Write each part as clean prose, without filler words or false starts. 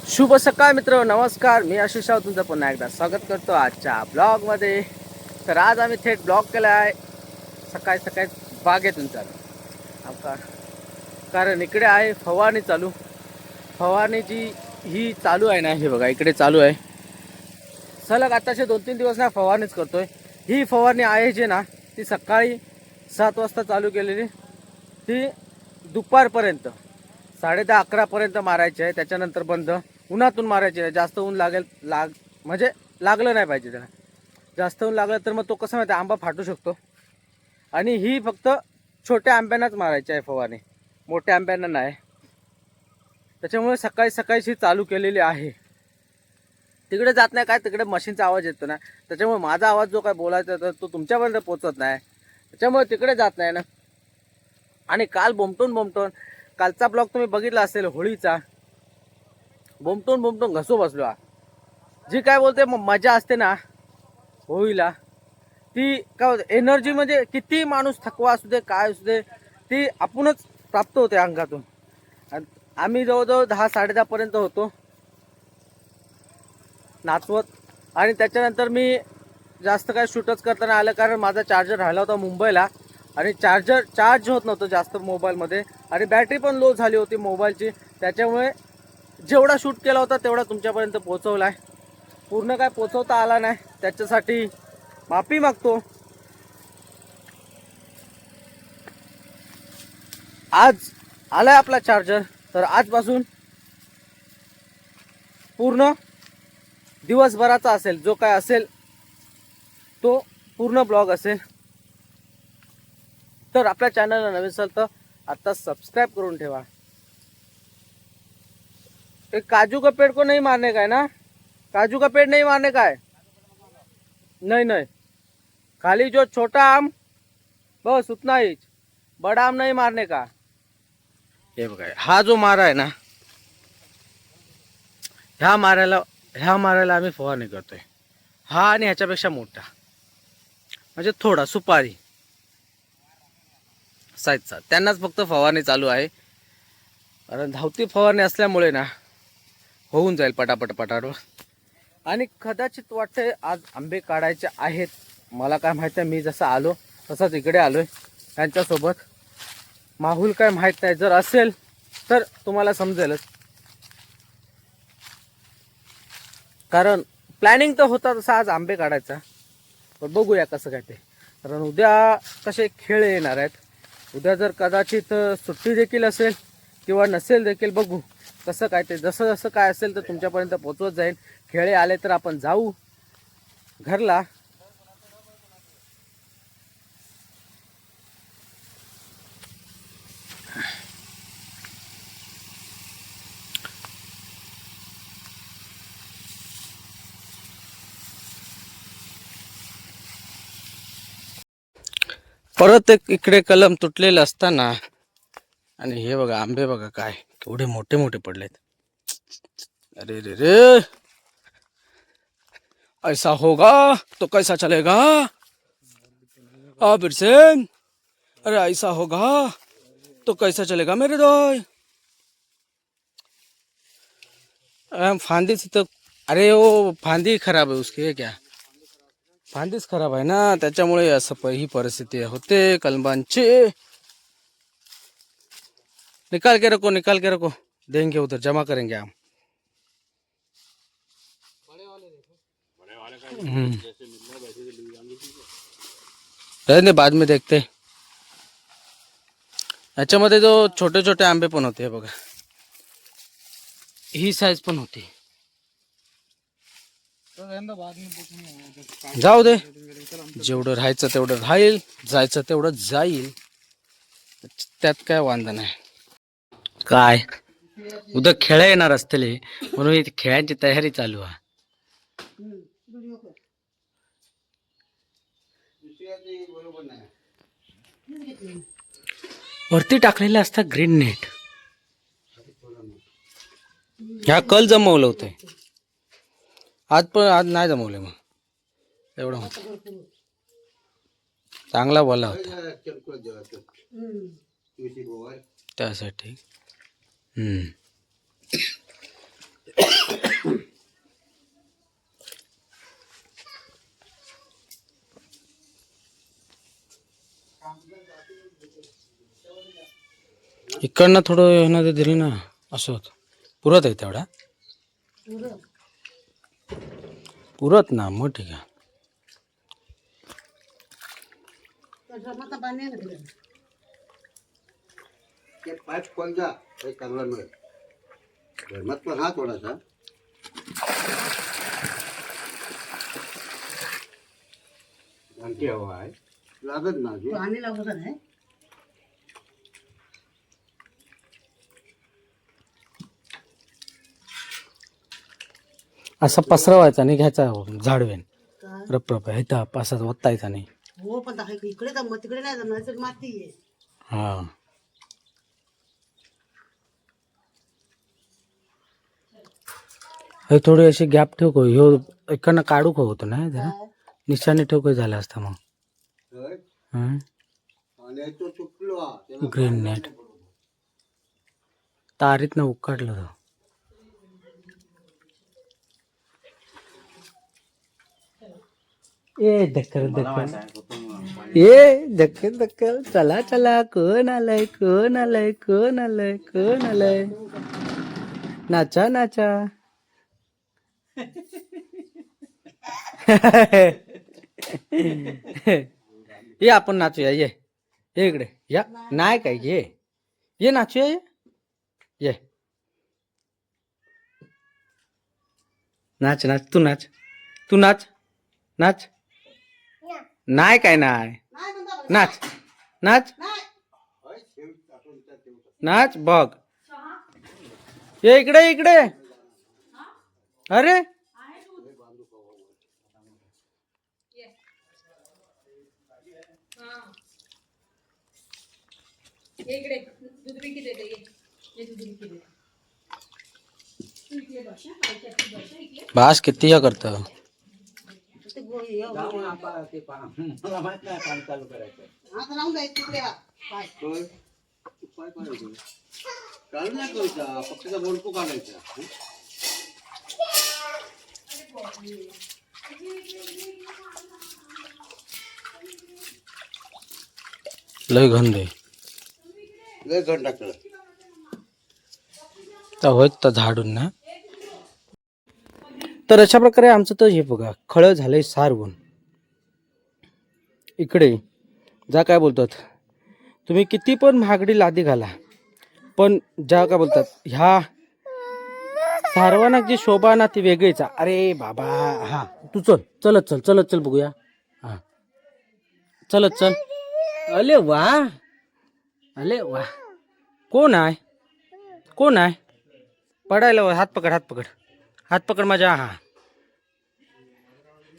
शुभ सकाळ मित्र, नमस्कार. मी आशिष राव तुमचं पुन्हा एकदा स्वागत करतो आजच्या ब्लॉगमध्ये. तर आज आम्ही थेट ब्लॉग केला आहे सकाळी सकाळी बागेतून चालू कारण इकडे आहे फवारणी चालू. फवारणीची ही चालू आहे ना, हे बघा इकडे चालू आहे सलग आताचे 2-3 दिवस ना फवारणीच करतोय. ही फवारणी आहे जे ना ती सकाळी 7 वाजता चालू केलेली, ती दुपारपर्यंत 10:30-11पर्यंत मारायची आहे. त्याच्यानंतर बंद. उन्हातून मारायची आहे. जास्त ऊन म्हणजे लागलं नाही पाहिजे त्याला. जास्त ऊन लागलं तर मग तो कसं माहिती आंबा फाटू शकतो. आणि ही फक्त छोट्या आंब्यांनाच मारायची आहे फवारणी, मोठ्या आंब्यांना नाही. त्याच्यामुळे सकाळी सकाळीची चालू केलेली आहे. तिकडे जात नाही काय, तिकडे मशीनचा आवाज येतो ना, त्याच्यामुळे माझा आवाज जो काय बोलायचा तर तो तुमच्यापर्यंत पोहोचत नाही, त्याच्यामुळे तिकडे जात नाही ना. आणि काल बोमटून कालचा ब्लॉग तुम्ही बघितला असेल होळीचा. बोमटून घसू बसलो. जी काय बोलते मजा असते ना होळीला, ती काय एनर्जी म्हणजे किती माणूस थकवा असू दे काय असू दे, ती आपणच प्राप्त होते अंगातून. आम्ही जवळजवळ 10-10:30 पर्यंत होतो नाचवत. आणि त्याच्यानंतर मी जास्त काय शूटच करताना आलं, कारण माझा चार्जर राहिला होता मुंबईला आणि चार्ज होत नव्हतं जास्त मोबाईलमध्ये. आणि बॅटरी पण लो झाली होती मोबाईलची. त्याच्यामुळे जेवढा शूट केला होता तेवढा तुमच्यापर्यंत पोहोचवला आहे. पूर्ण काय पोहोचवता आला नाही, त्याच्यासाठी माफी मागतो. आज आलाय आपला चार्जर, तर आजपासून पूर्ण दिवसभराचा असेल, जो काय असेल तो पूर्ण ब्लॉग असेल. तर आपल्या चॅनलला नवीन असेल तर आता सबस्क्राइब करून ठेवा. एक काजू का पेड़ को नहीं मारने का है ना, काजू का पेड़ नहीं मारने का है. नहीं, खाली जो छोटा आम बस उतना ही, बड़ा आम नहीं मारने का. हे बघा, हा जो मारा आहे ना, ह्या मारायला आम्ही फवारणी करतोय. हा आणि ह्याच्यापेक्षा मोठा, म्हणजे थोडा सुपारी साईजचा, त्यांनाच फक्त फवारणी चालू आहे. कारण धावती फवारणी असल्यामुळे ना होऊन जाईल पटापट. आणि कदाचित वाटते आज आंबे काढायचे आहेत. मला काय माहिती आहे, मी जसं आलो तसंच इकडे आलोय त्यांच्यासोबत. माहूल काय माहीत नाही, जर असेल तर तुम्हाला समजेलच. कारण प्लॅनिंग तर होता तसा आज आंबे काढायचा, पण बघूया कसं काय ते. कारण उद्या कसे खेळ येणार आहेत. उद्या जर कदाचित सुट्टी देखील असेल किंवा नसेल देखील, बघू कसं काय ते. जसं जसं काय असेल तर तुमच्यापर्यंत पोहोचवत जाईल. खेळे आले तर आपण जाऊ घरला. परत एक इकडे कलम तुटलेलं असताना, आणि हे बघा आंबे बघा काय केवढे मोठे मोठे पडलेत. अरे रे रे, ऐसा होगा तो कैसा चलेगा बिरसेन. अरे ऐसा होगा तो कैसा चलेगा मेरे दोय. फांदी तो, अरे वो फांदी खराब है उसकी, क्या फांदीच खराब आहे ना, त्याच्यामुळे असं ही परिस्थिती होते कलमांची. निकाल के रखो, देंगे उधर, जमा करेंगे हम. रहने बाद में देखते. याच्यामध्ये जो छोटे छोटे आंबे पण होते बघा, ही साईज पण होती. जाऊ दे, जेवढं राहायचं तेवढं राहील, जायचं तेवढं जाईल, त्यात काय वांधा नाही. काय उद्या खेळ येणार असतील म्हणून खेळाची तयारी चालू आहे. वरती टाकलेले असतात ग्रीन नेट. ह्या कल जमवलं होतं आज, पण आज नाही जमवले. मग एवढं होतं, चांगला बोला होता त्यासाठी. इकडनं थोडं ह्यानं ते दिली ना असं होतं. पुरत आहे तेवढा पुरत ना मग ठीक आहे. पाइप खोल जा एक चांगला मिळेल धर्मात पण हा थोडासा आणखी हवा आहे लागत ना पाणी लागत नाही. असा पसरवायचा नाही घ्यायचा झाडवेन रप इथं पासात ओतायचा नाही. हो पण इकडे तर तिकडे नाही जाणार माती आहे. हा हे थोडी अशी गॅप ठेव को ह्यो इकडनं काढू का होतं ना जरा निशाने ठेव काही झालं असतं मग. आणि तो चुकलो ग्रीन नेट तारीतनं उकाडलं तो. ए दक्कल दक्कल ए दक्कल दक्कल चला चला कोण आलंय कोण आलंय कोण आलंय कोण आलंय नाचा नाचा. ये आपण नाचूया ये ये इकडे या नाही काय ये नाचूया ये नाच नाच तू नाच तू नाच नाच नाही काय नाही नाच नाच नाच बघ ये इकडे इकडे अरे बास किती या करत पक्षीचा बोलतो काढायचा लय घन दे लय घन टाकलं तर होत तर झाडून ना. तर अशा प्रकारे आमचं तर हे बघा खळं झालंय सारवून. इकडे जा काय बोलतात तुम्ही किती पण महागडी लादी घाला पण ज्या काय बोलतात ह्या सारवाना जी शोभा ना ती वेगळीच. अरे बाबा हा तू चलत चल बघूया. हा चलत चल. अले वा कोण आहे पडायला हात पकड माझ्या. हा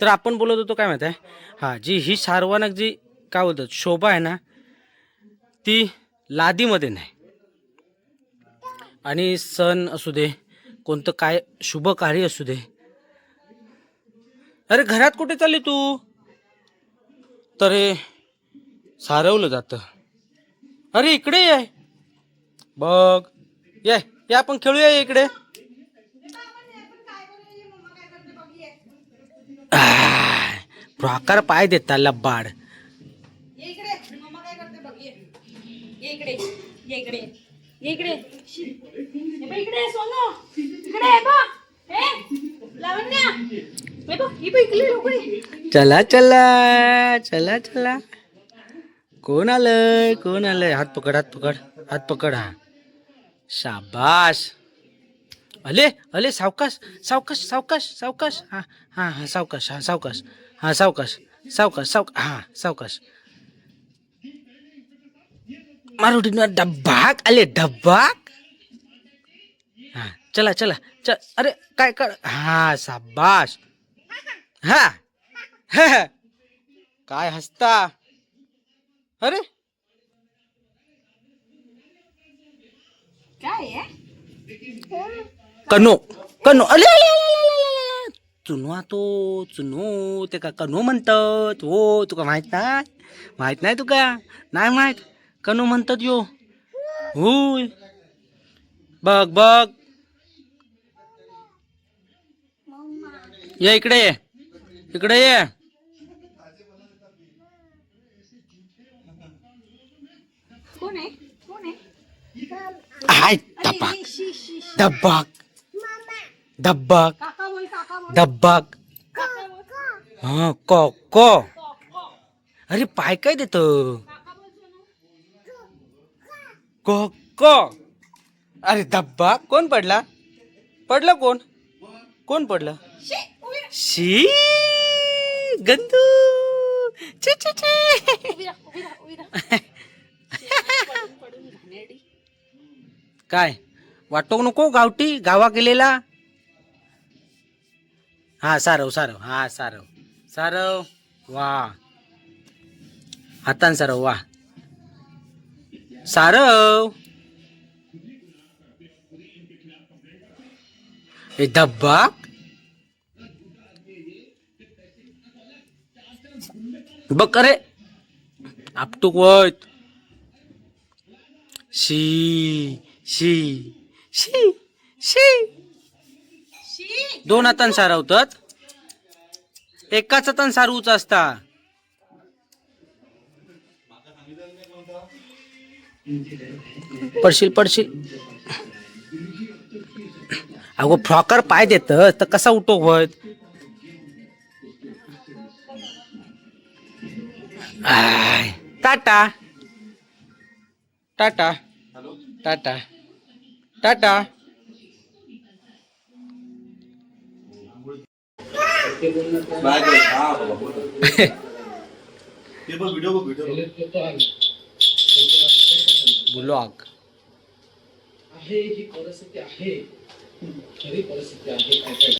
तर आपण बोलत होतो काय माहिती आहे हा जी ही सारवानक जी काय बोलतात शोभा आहे ना ती लादीमध्ये नाही. आणि सण असू दे कोणतं काय शुभ कार्य असू दे. अरे घरात कुठे चालली तू तर हे सारवलं जातं. अरे इकडे ये बघ ये आपण खेळूया इकडे. प्रकार पाय देता लब्बाड. चला चला चला चला कोण आलंय हात पकड हा शाबाश. अले सावकाश हा सावकाश मारुटी डब्बाक आले डब्बाक. हा चला चल अरे काय कर हा शाबाश. हा काय हसता अरे काय कनो अले चुनू ते का कनो म्हणतात. हो तुका माहित नाही तुका नाही माहित कनो म्हणतात यो. होय बघ ये इकडे ये कोण आहे हाय धब्बाक धब्बाक धब्बाक काका बोल काका बोल धब्बाक काका बोल हा को को अरे पाय काय देतो को को अरे धब्बाक कोण पडला पडलं कोण कोण पडलं शी गंदू ची ची ची काय वाटतो नको गावठी गावा गेलेला हा सारव सारव हा सारव सारव वा हातान सारव वा सारव हे धब्बाक बघ अरे आपटूक वत शी शी शी शी दोन हातान सारवतात एकाच हातान सारवूच असता पडशील पडशील अगो फ्रॉकर पाय देत तर कसा उठो होत टाटा टाटा टाटा टाटा ब्लॉग आहे ही परिस्थिती आहे खरी परिस्थिती आहे